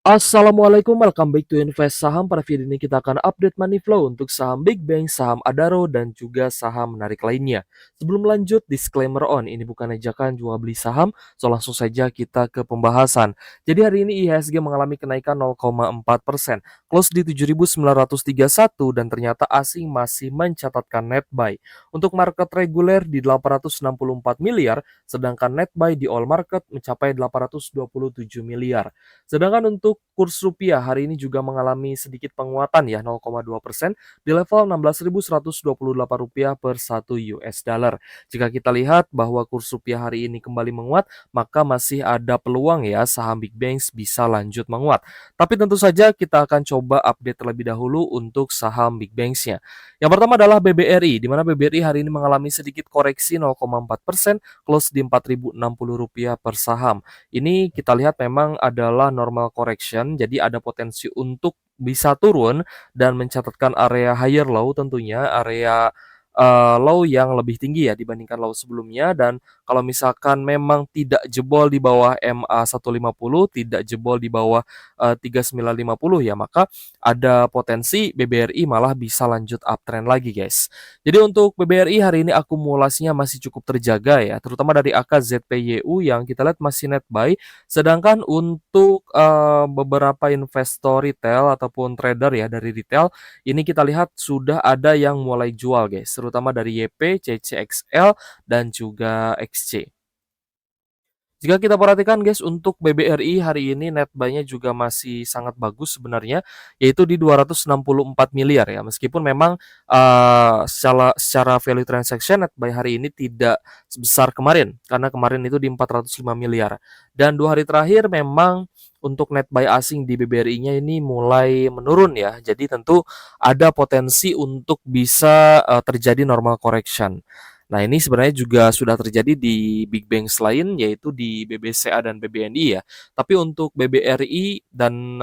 Assalamualaikum, welcome back to Invest Saham. Pada video ini kita akan update money flow untuk saham Big Bang, saham Adaro, dan juga saham menarik lainnya. Sebelum lanjut, disclaimer on, ini bukan ajakan jual beli saham, so langsung saja kita ke pembahasan. Jadi hari ini IHSG mengalami kenaikan 0,4%, close di 7.931 dan ternyata asing masih mencatatkan net buy. Untuk market reguler di 864 miliar, sedangkan net buy di all market mencapai 827 miliar. Sedangkan untuk kurs rupiah hari ini juga mengalami sedikit penguatan ya 0,2% di level 16.128 rupiah per 1 US dollar. Jika kita lihat bahwa kurs rupiah hari ini kembali menguat, maka masih ada peluang ya saham Big Banks bisa lanjut menguat. Tapi tentu saja kita akan coba update terlebih dahulu untuk saham Big Banks-nya. Yang pertama adalah BBRI, di mana BBRI hari ini mengalami sedikit koreksi 0,4%, close di Rp4.060 per saham. Ini kita lihat memang adalah normal correction, jadi ada potensi untuk bisa turun dan mencatatkan area higher low tentunya, area low yang lebih tinggi ya dibandingkan low sebelumnya. Dan kalau misalkan memang tidak jebol di bawah MA 150, tidak jebol di bawah 3950 ya, maka ada potensi BBRI malah bisa lanjut uptrend lagi guys. Jadi untuk BBRI hari ini akumulasinya masih cukup terjaga ya, terutama dari AKZPYU yang kita lihat masih net buy. Sedangkan untuk beberapa investor retail ataupun trader ya dari retail, ini kita lihat sudah ada yang mulai jual guys, terutama dari YP, CCXL, dan juga XC. Jika kita perhatikan guys, untuk BBRI hari ini net buy-nya juga masih sangat bagus sebenarnya, yaitu di 264 miliar ya. Meskipun memang secara value transaction net buy hari ini tidak sebesar kemarin, karena kemarin itu di 405 miliar. Dan 2 hari terakhir memang untuk net buy asing di BBRI-nya ini mulai menurun ya. Jadi tentu ada potensi untuk bisa terjadi normal correction. Nah, ini sebenarnya juga sudah terjadi di Big Banks lain, yaitu di BBCA dan BBNI ya. Tapi untuk BBRI dan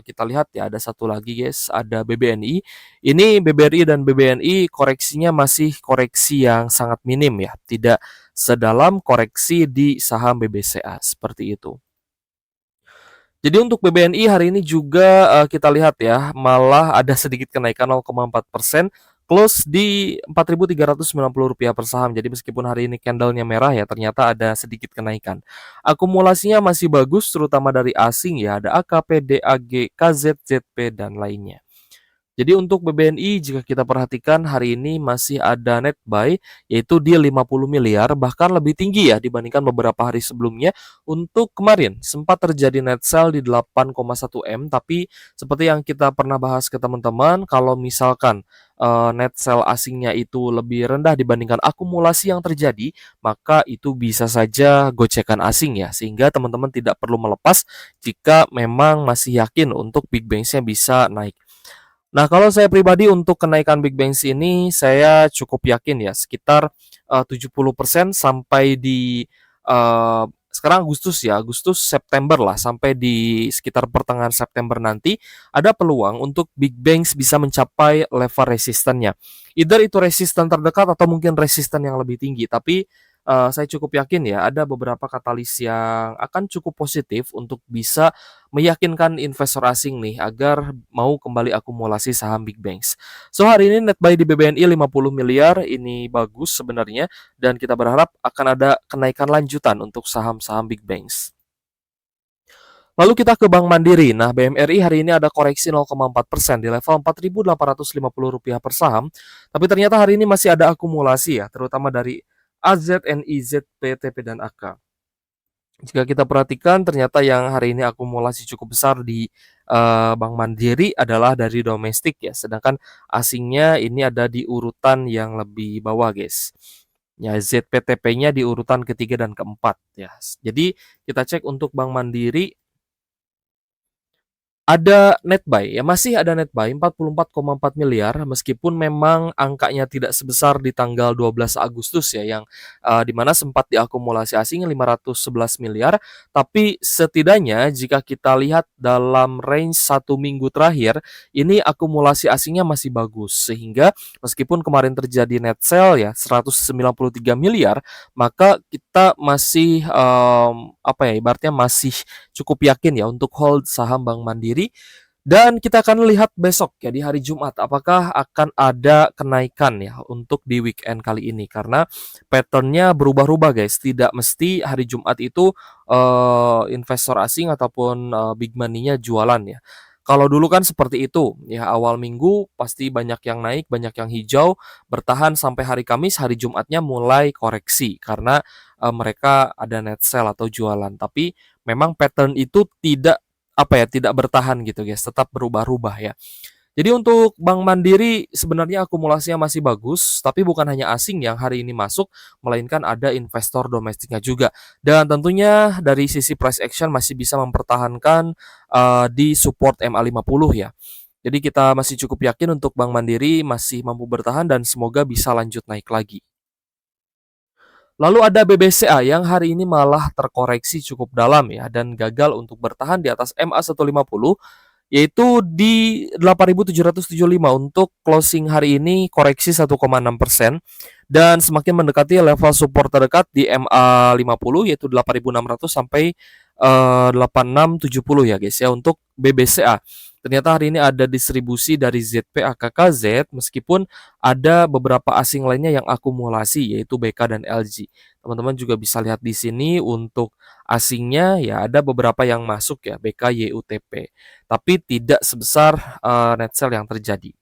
kita lihat ya ada satu lagi guys, ada BBNI. Ini BBRI dan BBNI koreksinya masih koreksi yang sangat minim ya, tidak sedalam koreksi di saham BBCA seperti itu. Jadi untuk BBNI hari ini juga kita lihat ya, malah ada sedikit kenaikan 0,4%, close di Rp4.390 per saham. Jadi meskipun hari ini candlenya merah ya, ternyata ada sedikit kenaikan. Akumulasinya masih bagus, terutama dari asing ya, ada AKP, DAG, KZ, ZP, dan lainnya. Jadi untuk BBNI jika kita perhatikan hari ini masih ada net buy yaitu di 50 miliar, bahkan lebih tinggi ya dibandingkan beberapa hari sebelumnya. Untuk kemarin sempat terjadi net sell di 8,1 M, tapi seperti yang kita pernah bahas ke teman-teman, kalau misalkan net sell asingnya itu lebih rendah dibandingkan akumulasi yang terjadi, maka itu bisa saja gocekan asing ya, sehingga teman-teman tidak perlu melepas jika memang masih yakin untuk Big Banks-nya bisa naik. Nah, kalau saya pribadi untuk kenaikan Big Bangs ini saya cukup yakin ya sekitar 70% sampai di sekarang Agustus ya, Agustus September lah, sampai di sekitar pertengahan September nanti ada peluang untuk Big Bangs bisa mencapai level resistennya. Either itu resisten terdekat atau mungkin resisten yang lebih tinggi, tapi saya cukup yakin ya ada beberapa katalis yang akan cukup positif untuk bisa meyakinkan investor asing nih agar mau kembali akumulasi saham Big Banks. So hari ini net buy di BBNI 50 miliar, ini bagus sebenarnya dan kita berharap akan ada kenaikan lanjutan untuk saham-saham Big Banks. Lalu kita ke Bank Mandiri. Nah, BMRI hari ini ada koreksi 0,4% di level Rp4.850 per saham. Tapi ternyata hari ini masih ada akumulasi ya, terutama dari AZ, NIZ, PTP, dan AK. Jika kita perhatikan ternyata yang hari ini akumulasi cukup besar di Bank Mandiri adalah dari domestik ya, sedangkan asingnya ini ada di urutan yang lebih bawah guys. Ya, ZPTP-nya di urutan ketiga dan keempat ya. Jadi kita cek untuk Bank Mandiri Ada net buy, ya masih ada net buy 44,4 miliar meskipun memang angkanya tidak sebesar di tanggal 12 Agustus ya yang di mana sempat diakumulasi asing 511 miliar, tapi setidaknya jika kita lihat dalam range 1 minggu terakhir, ini akumulasi asingnya masih bagus. Sehingga meskipun kemarin terjadi net sell ya 193 miliar, maka kita masih apa ya ibaratnya masih cukup yakin ya untuk hold saham Bank Mandiri dan kita akan lihat besok ya di hari Jumat apakah akan ada kenaikan ya untuk di weekend kali ini karena patternnya berubah-ubah guys. Tidak mesti hari Jumat itu investor asing ataupun big money-nya jualan ya. Kalau dulu kan seperti itu ya awal minggu pasti banyak yang naik, banyak yang hijau, bertahan sampai hari Kamis, hari Jumatnya mulai koreksi karena mereka ada net sell atau jualan. Tapi memang pattern itu tidak apa ya, tidak bertahan gitu guys, tetap berubah-ubah ya. Jadi untuk Bank Mandiri sebenarnya akumulasinya masih bagus, tapi bukan hanya asing yang hari ini masuk, melainkan ada investor domestiknya juga. Dan tentunya dari sisi price action masih bisa mempertahankan di support MA50 ya. Jadi kita masih cukup yakin untuk Bank Mandiri masih mampu bertahan dan semoga bisa lanjut naik lagi. Lalu ada BBCA yang hari ini malah terkoreksi cukup dalam ya dan gagal untuk bertahan di atas MA150 yaitu di 8.775 untuk closing hari ini koreksi 1,6% dan semakin mendekati level support terdekat di MA50 yaitu 8.600 sampai 8670 ya guys ya untuk BBCA. Ternyata hari ini ada distribusi dari ZPAKKZ meskipun ada beberapa asing lainnya yang akumulasi yaitu BK dan LG. Teman-teman juga bisa lihat di sini untuk asingnya ya ada beberapa yang masuk ya BK YUTP. Tapi tidak sebesar net sell yang terjadi.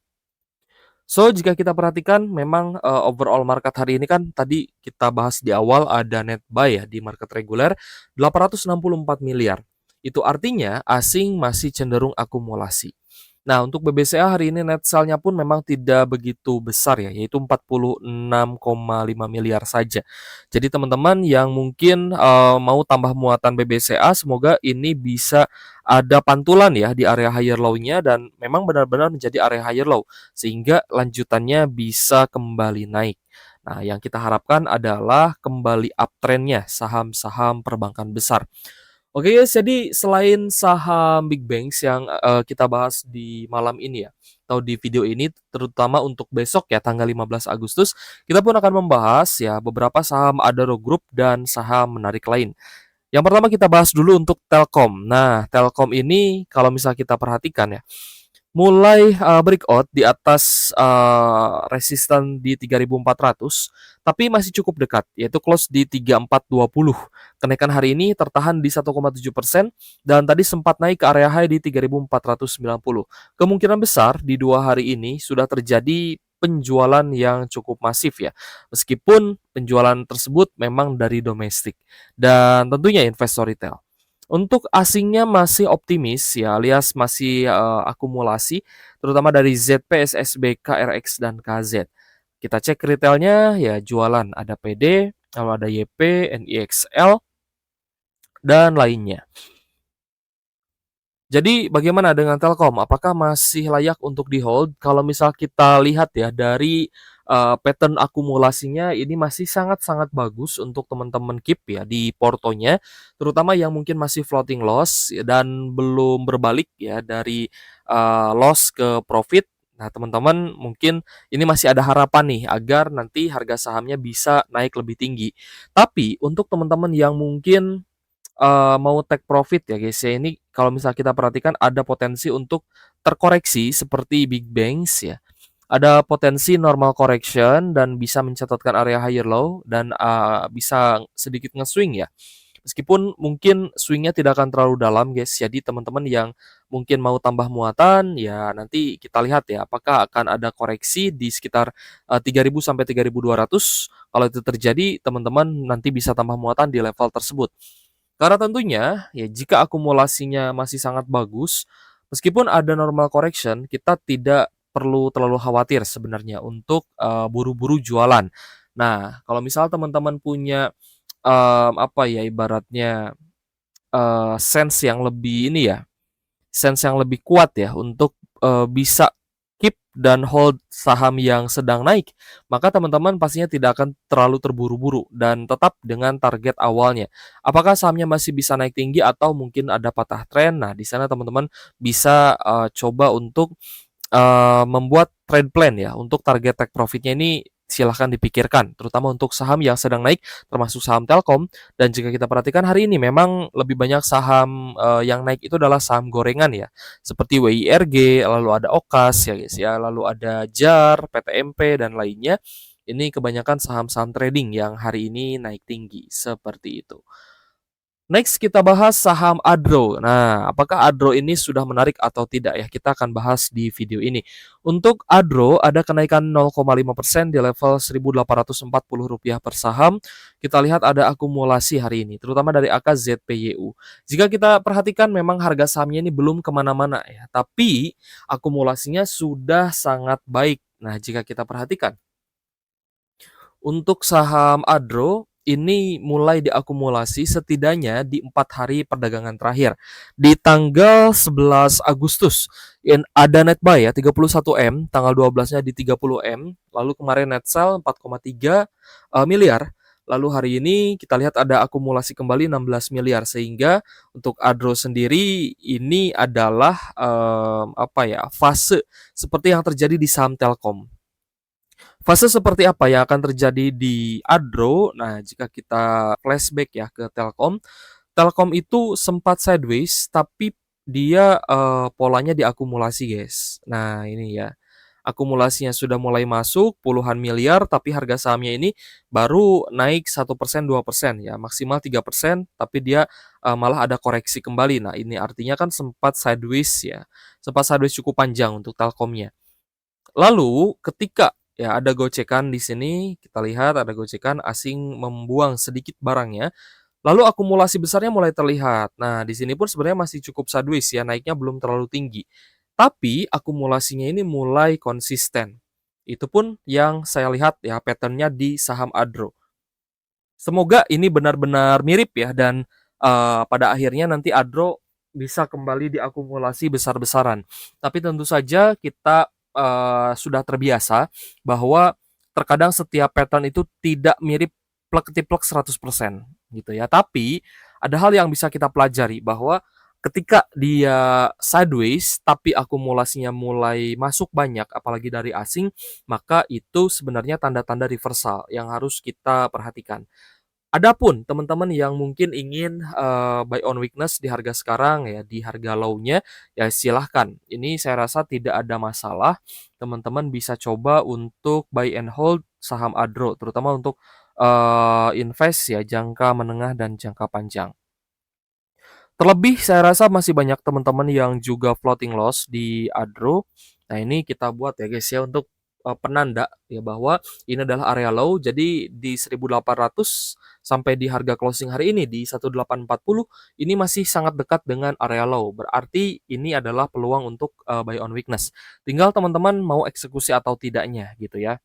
So, jika kita perhatikan memang overall market hari ini kan tadi kita bahas di awal ada net buy ya di market reguler 864 miliar. Itu artinya asing masih cenderung akumulasi. Nah, untuk BBCA hari ini net sell-nya pun memang tidak begitu besar ya, yaitu 46,5 miliar saja. Jadi teman-teman yang mungkin mau tambah muatan BBCA semoga ini bisa ada pantulan ya di area higher low-nya dan memang benar-benar menjadi area higher low sehingga lanjutannya bisa kembali naik. Nah, yang kita harapkan adalah kembali uptrend-nya saham-saham perbankan besar. Oke guys, jadi selain saham big banks yang kita bahas di malam ini ya, atau di video ini terutama untuk besok ya tanggal 15 Agustus, kita pun akan membahas ya beberapa saham Adaro Group dan saham menarik lain. Yang pertama kita bahas dulu untuk Telkom. Nah, Telkom ini kalau misal kita perhatikan ya, mulai breakout di atas resisten di 3.400, tapi masih cukup dekat, yaitu close di 3.420. Kenaikan hari ini tertahan di 1,7% dan tadi sempat naik ke area high di 3.490. Kemungkinan besar di 2 hari ini sudah terjadi penjualan yang cukup masif ya. Meskipun penjualan tersebut memang dari domestik dan tentunya investor retail. Untuk asingnya masih optimis ya, alias masih akumulasi terutama dari ZP, SSB, KRX dan KZ. Kita cek retailnya ya jualan ada PD, lalu ada YP, NIXL dan lainnya. Jadi bagaimana dengan Telkom? Apakah masih layak untuk di-hold? Kalau misal kita lihat ya dari pattern akumulasinya ini masih sangat-sangat bagus untuk teman-teman keep ya di portonya, terutama yang mungkin masih floating loss dan belum berbalik ya dari loss ke profit. Nah, teman-teman mungkin ini masih ada harapan nih agar nanti harga sahamnya bisa naik lebih tinggi. Tapi untuk teman-teman yang mungkin mau take profit ya guys ya, ini kalau misal kita perhatikan ada potensi untuk terkoreksi seperti big banks ya. Ada potensi normal correction dan bisa mencatatkan area higher low dan bisa sedikit nge-swing ya. Meskipun mungkin swingnya tidak akan terlalu dalam guys. Jadi teman-teman yang mungkin mau tambah muatan ya nanti kita lihat ya apakah akan ada koreksi di sekitar 3.000 sampai 3.200. Kalau itu terjadi teman-teman nanti bisa tambah muatan di level tersebut. Karena tentunya ya jika akumulasinya masih sangat bagus, meskipun ada normal correction, kita tidak perlu terlalu khawatir sebenarnya untuk buru-buru jualan. Nah, kalau misal teman-teman punya apa ya ibaratnya sense yang lebih ini ya, sense yang lebih kuat ya untuk bisa keep dan hold saham yang sedang naik, maka teman-teman pastinya tidak akan terlalu terburu-buru dan tetap dengan target awalnya. Apakah sahamnya masih bisa naik tinggi atau mungkin ada patah tren? Nah, di sana teman-teman bisa coba untuk membuat trade plan ya, untuk target take profit-nya ini silahkan dipikirkan, terutama untuk saham yang sedang naik, termasuk saham Telkom. Dan jika kita perhatikan hari ini memang lebih banyak saham yang naik itu adalah saham gorengan ya, seperti WIRG, lalu ada Okas ya guys ya, lalu ada JAR, PTMP, dan lainnya. Ini kebanyakan saham-saham trading yang hari ini naik tinggi, seperti itu. Next kita bahas saham Adro. Nah, apakah Adro ini sudah menarik atau tidak ya? Kita akan bahas di video ini. Untuk Adro ada kenaikan 0,5% di level Rp1.840 per saham. Kita lihat ada akumulasi hari ini, terutama dari AKZPYU. Jika kita perhatikan memang harga sahamnya ini belum kemana-mana ya, tapi akumulasinya sudah sangat baik. Nah, jika kita perhatikan untuk saham Adro, ini mulai diakumulasi setidaknya di 4 hari perdagangan terakhir. Di tanggal 11 Agustus, ada net buy ya 31M, tanggal 12-nya di 30M, lalu kemarin net sell 4,3 miliar. Lalu hari ini kita lihat ada akumulasi kembali 16 miliar, sehingga untuk Adro sendiri ini adalah fase seperti yang terjadi di saham Telkom. Fase seperti apa yang akan terjadi di Adro? Nah, jika kita flashback ya ke Telkom, Telkom itu sempat sideways tapi dia polanya diakumulasi, guys. Nah, ini ya. Akumulasinya sudah mulai masuk puluhan miliar, tapi harga sahamnya ini baru naik 1%, 2% ya, maksimal 3%, tapi dia malah ada koreksi kembali. Nah, ini artinya kan sempat sideways ya. Sempat sideways cukup panjang untuk Telkomnya. Lalu ketika ya ada gocekan di sini, kita lihat ada gocekan asing membuang sedikit barangnya, lalu akumulasi besarnya mulai terlihat. Nah, di sini pun sebenarnya masih cukup sideways ya, naiknya belum terlalu tinggi. Tapi akumulasinya ini mulai konsisten. Itu pun yang saya lihat ya patternnya di saham Adro. Semoga ini benar-benar mirip ya dan pada akhirnya nanti Adro bisa kembali diakumulasi besar-besaran. Tapi tentu saja kita sudah terbiasa bahwa terkadang setiap pattern itu tidak mirip plek-tiplek 100% gitu ya. Tapi ada hal yang bisa kita pelajari bahwa ketika dia sideways tapi akumulasinya mulai masuk banyak apalagi dari asing, maka itu sebenarnya tanda-tanda reversal yang harus kita perhatikan. Adapun teman-teman yang mungkin ingin buy on weakness di harga sekarang ya, di harga low-nya, ya silahkan. Ini saya rasa tidak ada masalah. Teman-teman bisa coba untuk buy and hold saham Adro, terutama untuk invest ya jangka menengah dan jangka panjang. Terlebih saya rasa masih banyak teman-teman yang juga floating loss di Adro. Nah, ini kita buat ya guys ya untuk penanda ya bahwa ini adalah area low. Jadi di 1800 sampai di harga closing hari ini di 1840 ini masih sangat dekat dengan area low. Berarti ini adalah peluang untuk buy on weakness. Tinggal teman-teman mau eksekusi atau tidaknya gitu ya.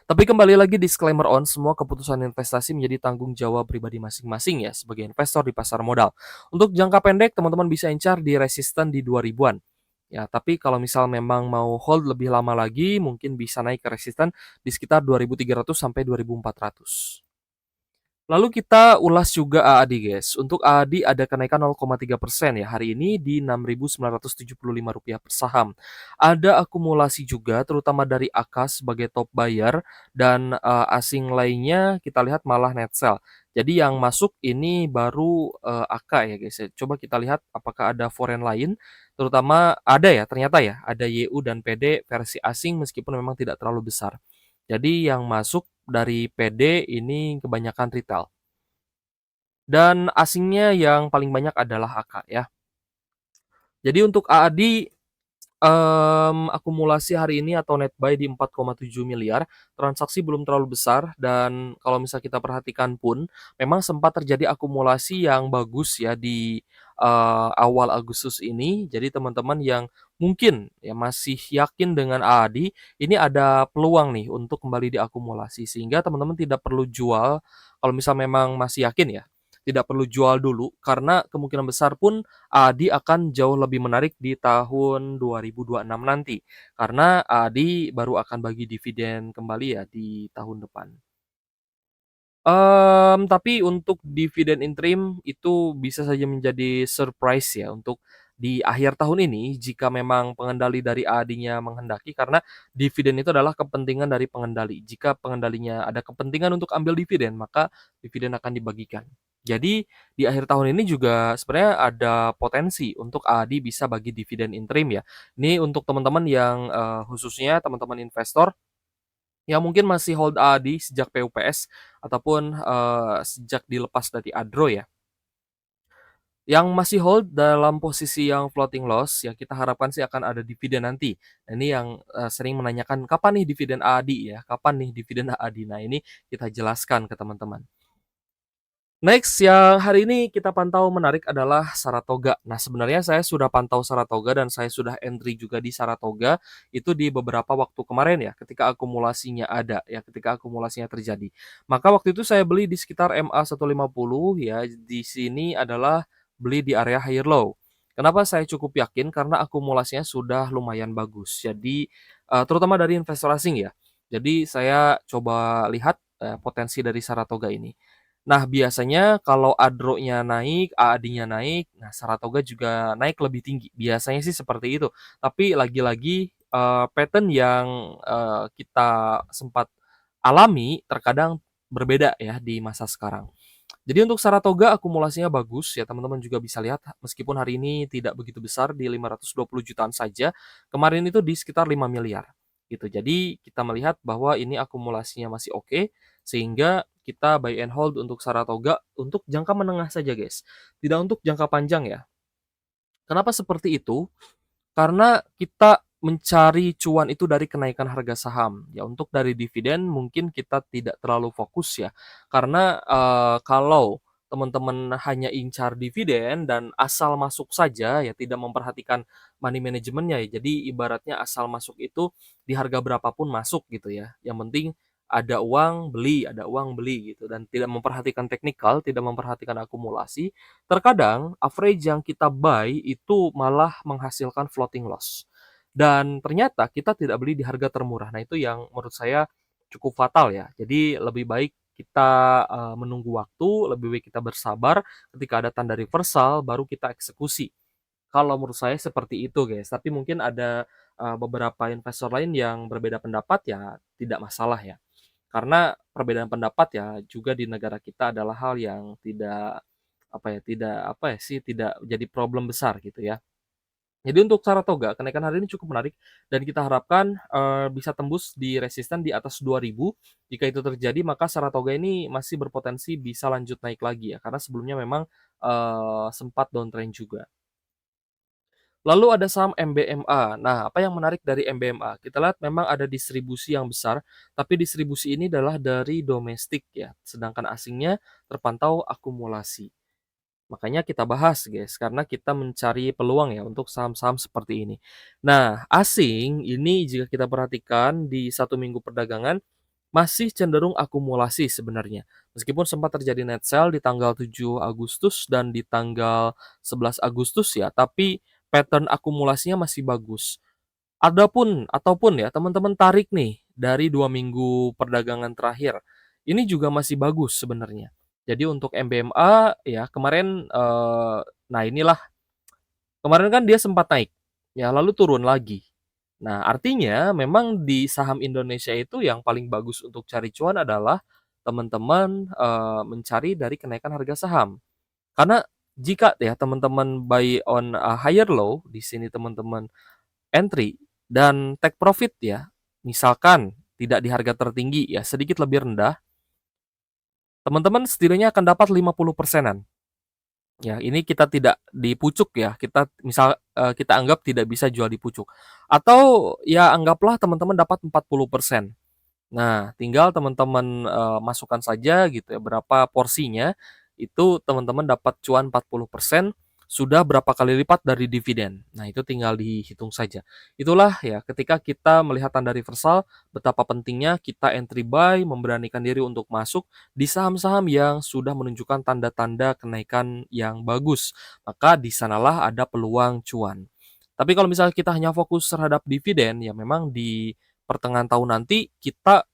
Tapi kembali lagi disclaimer on, semua keputusan investasi menjadi tanggung jawab pribadi masing-masing ya sebagai investor di pasar modal. Untuk jangka pendek, teman-teman bisa incar di resisten di 2000-an. Ya, tapi kalau misal memang mau hold lebih lama lagi, mungkin bisa naik ke resisten di sekitar 2300 sampai 2400. Lalu kita ulas juga AAD guys. Untuk AAD ada kenaikan 0,3% ya hari ini di Rp6.975 per saham. Ada akumulasi juga terutama dari AK sebagai top buyer dan asing lainnya kita lihat malah net sell. Jadi yang masuk ini baru AK ya guys ya. Coba kita lihat apakah ada foreign lain. Terutama ada ya ternyata ya ada YU dan PD versi asing meskipun memang tidak terlalu besar. Jadi yang masuk dari PD ini kebanyakan retail. Dan asingnya yang paling banyak adalah AK ya. Jadi untuk AAD akumulasi hari ini atau net buy di 4,7 miliar, transaksi belum terlalu besar dan kalau misal kita perhatikan pun memang sempat terjadi akumulasi yang bagus ya di awal Agustus ini. Jadi teman-teman yang mungkin ya masih yakin dengan AAD, ini ada peluang nih untuk kembali diakumulasi sehingga teman-teman tidak perlu jual kalau misal memang masih yakin ya. tidak perlu jual dulu karena kemungkinan besar pun ADI akan jauh lebih menarik di tahun 2026 nanti, karena ADI baru akan bagi dividen kembali ya di tahun depan. Tapi untuk dividen interim itu bisa saja menjadi surprise ya untuk di akhir tahun ini jika memang pengendali dari AD-nya menghendaki, karena dividen itu adalah kepentingan dari pengendali. Jika pengendalinya ada kepentingan untuk ambil dividen, maka dividen akan dibagikan. Jadi di akhir tahun ini juga sebenarnya ada potensi untuk AD bisa bagi dividen interim ya. Ini untuk teman-teman yang, khususnya teman-teman investor yang mungkin masih hold AD sejak PUPS ataupun, sejak dilepas dari Adro ya. Yang masih hold dalam posisi yang floating loss, yang kita harapkan sih akan ada dividen nanti. Nah ini yang, sering menanyakan, "Kapan nih dividen ADI ya? Kapan nih dividen ADI?" Nah ini kita jelaskan ke teman-teman. Next, yang hari ini kita pantau menarik adalah Saratoga. Nah, sebenarnya saya sudah pantau Saratoga dan saya sudah entry juga di Saratoga itu di beberapa waktu kemarin ya, ketika akumulasinya ada ya, ketika akumulasinya terjadi. Maka waktu itu saya beli di sekitar MA 150 ya, di sini adalah beli di area higher low. Kenapa saya cukup yakin? Karena akumulasinya sudah lumayan bagus. Jadi, terutama dari investor asing ya. Jadi saya coba lihat, potensi dari Saratoga ini. Nah, biasanya kalau Adro-nya naik, AAD-nya naik, nah Saratoga juga naik lebih tinggi, biasanya sih seperti itu. Tapi lagi-lagi, pattern yang, kita sempat alami terkadang berbeda ya di masa sekarang. Jadi untuk Saratoga akumulasinya bagus ya, teman-teman juga bisa lihat meskipun hari ini tidak begitu besar di 520 jutaan saja, kemarin itu di sekitar 5 miliar gitu. Jadi kita melihat bahwa ini akumulasinya masih oke, sehingga kita buy and hold untuk Saratoga untuk jangka menengah saja guys, tidak untuk jangka panjang ya. Kenapa seperti itu? Karena kita mencari cuan itu dari kenaikan harga saham. Ya untuk dari dividen mungkin kita tidak terlalu fokus ya. Karena, kalau teman-teman hanya incar dividen dan asal masuk saja ya tidak memperhatikan money manajemennya ya. Jadi ibaratnya asal masuk itu di harga berapapun masuk gitu ya. Yang penting ada uang beli gitu dan tidak memperhatikan teknikal, tidak memperhatikan akumulasi. Terkadang average yang kita buy itu malah menghasilkan floating loss. Dan ternyata kita tidak beli di harga termurah. Nah, itu yang menurut saya cukup fatal ya. Jadi lebih baik kita, menunggu waktu, lebih baik kita bersabar, ketika ada tanda reversal baru kita eksekusi. Kalau menurut saya seperti itu, guys. Tapi mungkin ada, beberapa investor lain yang berbeda pendapat, ya tidak masalah ya. Karena perbedaan pendapat ya juga di negara kita adalah hal yang tidak jadi problem besar gitu ya. Jadi untuk Saratoga, kenaikan hari ini cukup menarik dan kita harapkan, bisa tembus di resisten di atas 2.000. Jika itu terjadi, maka Saratoga ini masih berpotensi bisa lanjut naik lagi ya, karena sebelumnya memang, sempat downtrend juga. Lalu ada saham MBMA. Nah, apa yang menarik dari MBMA? Kita lihat memang ada distribusi yang besar, tapi distribusi ini adalah dari domestik ya, sedangkan asingnya terpantau akumulasi. Makanya kita bahas guys, karena kita mencari peluang ya untuk saham-saham seperti ini. Nah, asing ini jika kita perhatikan di 1 minggu perdagangan, masih cenderung akumulasi sebenarnya. Meskipun sempat terjadi net sell di tanggal 7 Agustus dan di tanggal 11 Agustus ya, tapi pattern akumulasinya masih bagus. Ataupun ya teman-teman tarik nih dari 2 minggu perdagangan terakhir, ini juga masih bagus sebenarnya. Jadi untuk MBMA ya kemarin, nah inilah, kemarin kan dia sempat naik, ya lalu turun lagi. Nah artinya memang di saham Indonesia itu yang paling bagus untuk cari cuan adalah teman-teman, mencari dari kenaikan harga saham. Karena jika ya teman-teman buy on a higher low, di sini teman-teman entry dan take profit ya, misalkan tidak di harga tertinggi ya, sedikit lebih rendah, teman-teman setidaknya akan dapat 50%-an. Ya, ini kita tidak di pucuk ya, kita misal, kita anggap tidak bisa jual di pucuk. Atau ya anggaplah teman-teman dapat 40%. Nah, tinggal teman-teman, masukkan saja gitu ya, berapa porsinya, itu teman-teman dapat cuan 40%. sudah berapa kali lipat dari dividen. Nah, itu tinggal dihitung saja. Itulah ya, ketika kita melihat tanda reversal, betapa pentingnya kita entry buy, memberanikan diri untuk masuk di saham-saham yang sudah menunjukkan tanda-tanda kenaikan yang bagus. Maka di sanalah ada peluang cuan. Tapi kalau misalnya kita hanya fokus terhadap dividen, ya memang di pertengahan tahun nanti kita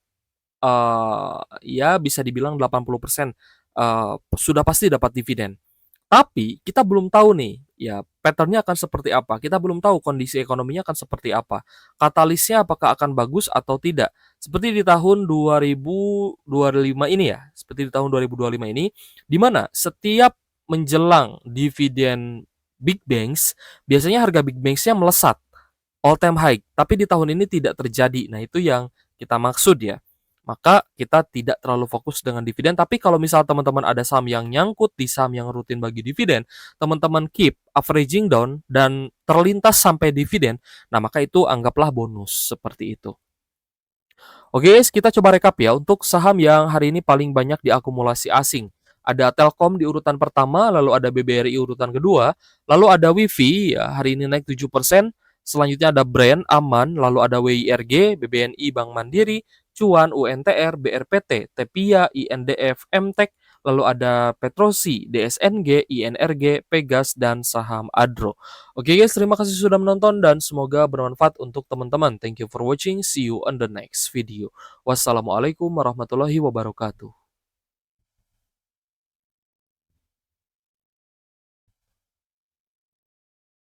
ya bisa dibilang 80%, sudah pasti dapat dividen. Tapi kita belum tahu nih, ya pattern-nya akan seperti apa, kita belum tahu kondisi ekonominya akan seperti apa, katalisnya apakah akan bagus atau tidak. Seperti di tahun 2025 ini ya, seperti di tahun 2025 ini, di mana setiap menjelang dividen big banks, biasanya harga big banks-nya melesat all time high, tapi di tahun ini tidak terjadi. Nah, itu yang kita maksud ya. Maka kita tidak terlalu fokus dengan dividen, tapi kalau misal teman-teman ada saham yang nyangkut di saham yang rutin bagi dividen, teman-teman keep averaging down dan terlintas sampai dividen, nah maka itu anggaplah bonus seperti itu. Oke guys, kita coba rekap ya untuk saham yang hari ini paling banyak diakumulasi asing. Ada Telkom di urutan pertama, lalu ada BBRI urutan kedua, lalu ada WiFi ya, hari ini naik 7%, selanjutnya ada Brand, Aman, lalu ada WIRG, BBNI, Bank Mandiri, Cuan, UNTR, BRPT, Tepia, INDF, MTEK, lalu ada Petrosi, DSNG, INRG, Pegas, dan saham Adro. Oke guys, terima kasih sudah menonton dan semoga bermanfaat untuk teman-teman. Thank you for watching. See you on the next video. Wassalamualaikum warahmatullahi wabarakatuh.